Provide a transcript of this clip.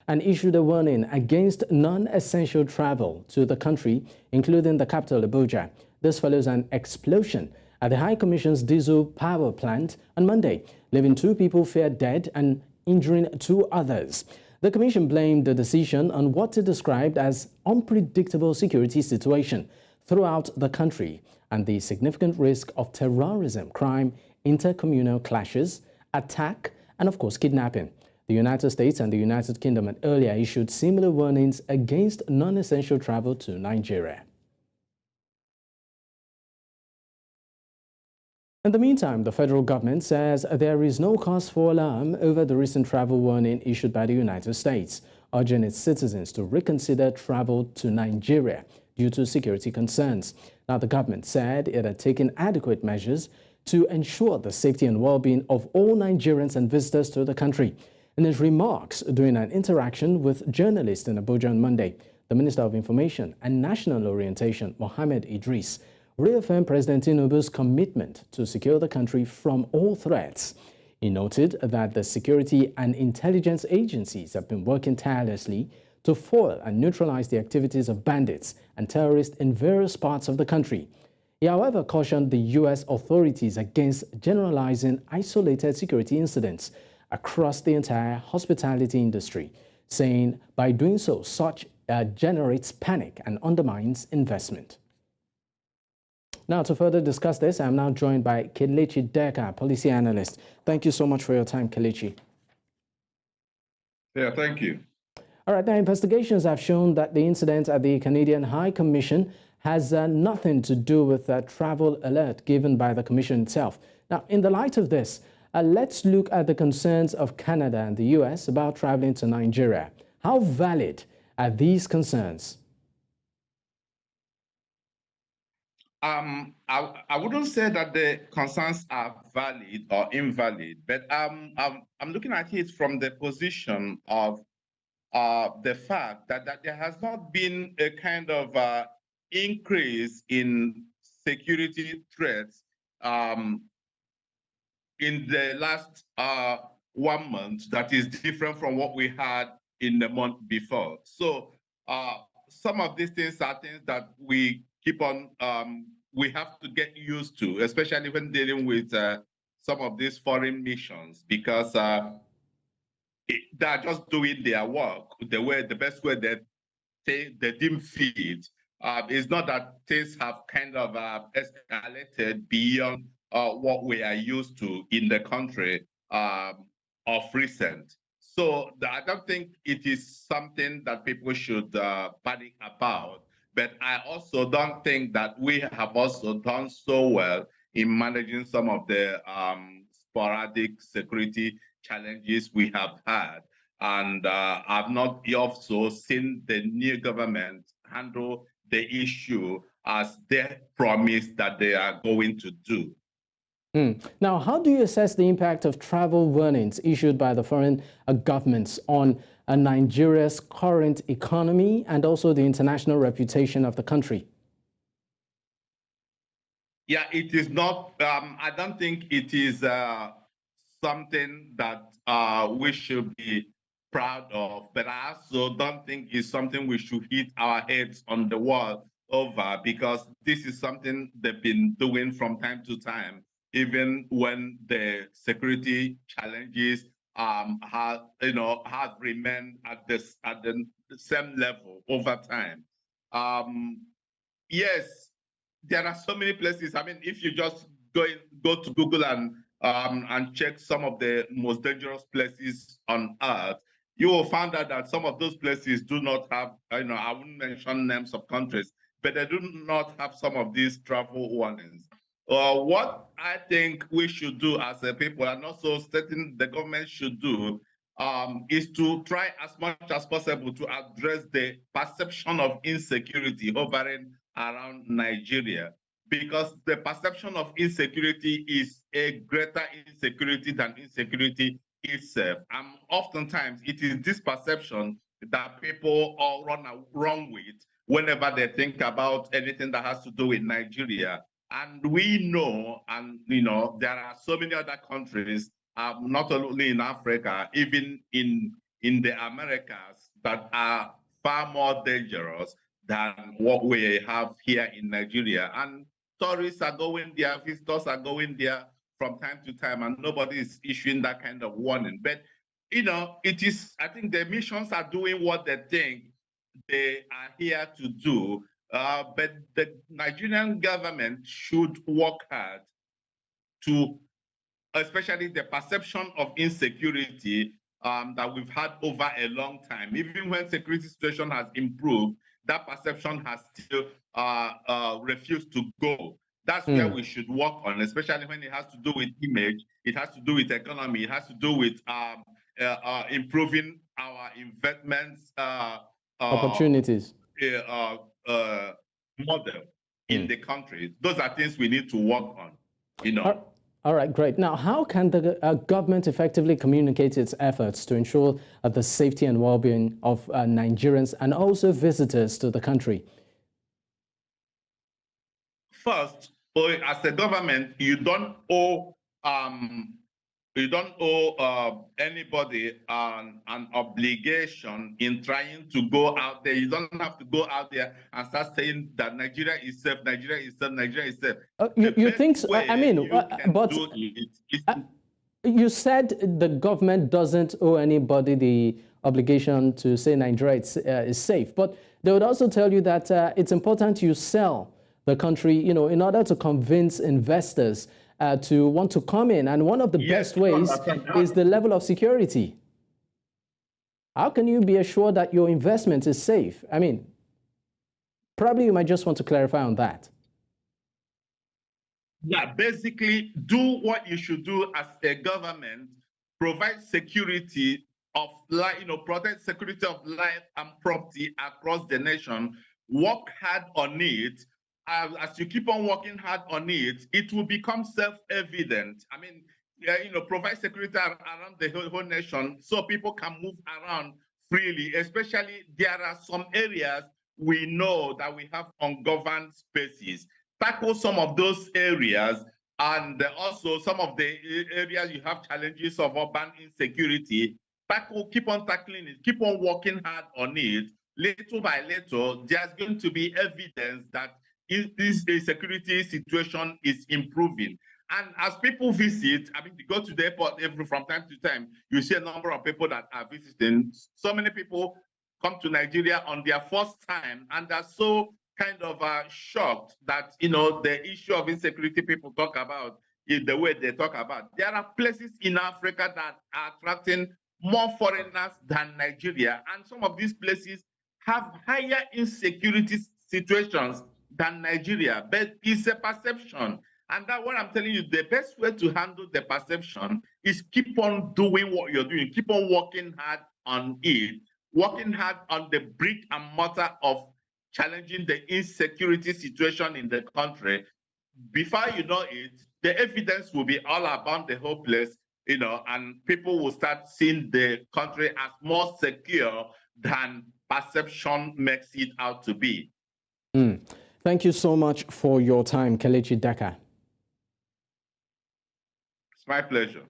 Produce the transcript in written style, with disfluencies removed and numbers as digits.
and issued a warning against non-essential travel to the country, including the capital, Abuja. This follows an explosion at the High Commission's diesel power plant on Monday, leaving 2 people feared dead and injuring 2 others. The Commission blamed the decision on what it described as unpredictable security situation throughout the country and the significant risk of terrorism, crime, intercommunal clashes, attack, and of course kidnapping. The United States and the United Kingdom had earlier issued similar warnings against non-essential travel to Nigeria. In the meantime, the federal government says there is no cause for alarm over the recent travel warning issued by the United States, urging its citizens to reconsider travel to Nigeria due to security concerns. Now, the government said it had taken adequate measures to ensure the safety and well-being of all Nigerians and visitors to the country. In his remarks during an interaction with journalists in Abuja on Monday, the Minister of Information and National Orientation, Mohammed Idris, reaffirmed President Tinubu's commitment to secure the country from all threats. He noted that the security and intelligence agencies have been working tirelessly to foil and neutralize the activities of bandits and terrorists in various parts of the country. He, however, cautioned the U.S. authorities against generalizing isolated security incidents across the entire hospitality industry, saying by doing so, such generates panic and undermines investment. Now, to further discuss this, I'm now joined by Kelechi Deca, policy analyst. Thank you so much for your time, Kelechi. Yeah, thank you. All right, now investigations have shown that the incident at the Canadian High Commission has nothing to do with the travel alert given by the Commission itself. Now, in the light of this, let's look at the concerns of Canada and the U.S. about traveling to Nigeria. How valid are these concerns? I wouldn't say that the concerns are valid or invalid, but I'm looking at it from the position of the fact that there has not been a kind of increase in security threats in the last 1 month that is different from what we had in the month before. So some of these things are things that we keep on, we have to get used to, especially when dealing with some of these foreign missions, because they're just doing their work the best way that they deem fit. It's not that things have kind of escalated beyond what we are used to in the country of recent. So I don't think it is something that people should panic about. But I also don't think that we have also done so well in managing some of the sporadic security challenges we have had. And I've not also seen the new government handle the issue as they promised that they are going to do. Now, how do you assess the impact of travel warnings issued by the foreign governments on Nigeria's current economy and also the international reputation of the country? Yeah, it is not, I don't think it is something that we should be proud of, but I also don't think it's something we should hit our heads on the wall over, because this is something they've been doing from time to time, even when the security challenges have remained at the same level over time. Yes, there are so many places. I mean, if you just go to Google and check some of the most dangerous places on earth, you will find out that some of those places do not have, I wouldn't mention names of countries, but they do not have some of these travel warnings. What I think we should do as a people, and also stating the government should do, is to try as much as possible to address the perception of insecurity hovering around Nigeria, because the perception of insecurity is a greater insecurity than insecurity itself. And oftentimes it is this perception that people all run with whenever they think about anything that has to do with Nigeria. And we know, and there are so many other countries, not only in Africa, even in in the Americas that are far more dangerous than what we have here in Nigeria. And tourists are going there, visitors are going there from time to time, and nobody is issuing that kind of warning. But, you know, it is, I think the missions are doing what they think they are here to do. But the Nigerian government should work hard to, especially the perception of insecurity that we've had over a long time. Even when security situation has improved, that perception has still refused to go. That's where we should work on, especially when it has to do with image, it has to do with economy, it has to do with improving our investments opportunities model in the country. Those are things we need to work on, you know. All right, great. Now, how can the government effectively communicate its efforts to ensure the safety and well-being of Nigerians and also visitors to the country? First, as a government, you don't owe anybody an obligation in trying to go out there. You don't have to go out there and start saying that Nigeria is safe, Nigeria is safe, Nigeria is safe. You think so? I mean, but you said the government doesn't owe anybody the obligation to say Nigeria is safe, but they would also tell you that it's important you sell the country, you know, in order to convince investors to want to come in. And one of the best ways is the level of security. How can you be assured that your investment is safe? I mean, probably you might just want to clarify on that. Yeah, basically do what you should do as a government, provide security of life, you know, protect security of life and property across the nation, work hard on it. As you keep on working hard on it, it will become self-evident. I mean, you know, provide security around the whole nation so people can move around freely. Especially, there are some areas we know that we have ungoverned spaces. Tackle some of those areas, and also some of the areas you have challenges of urban insecurity. Keep on tackling it, keep on working hard on it. Little by little, there's going to be evidence that this security situation is improving. And as people visit, I mean, you go to the airport from time to time, you see a number of people that are visiting. So many people come to Nigeria on their first time, and they're so kind of shocked that, you know, the issue of insecurity people talk about is the way they talk about. There are places in Africa that are attracting more foreigners than Nigeria, and some of these places have higher insecurity situations than Nigeria, but it's a perception. And that what I'm telling you, the best way to handle the perception is keep on doing what you're doing, keep on working hard on it, working hard on the brick and mortar of challenging the insecurity situation in the country. Before you know it, the evidence will be all about the whole place, you know, and people will start seeing the country as more secure than perception makes it out to be. Thank you so much for your time, Kelechi Deca. It's my pleasure.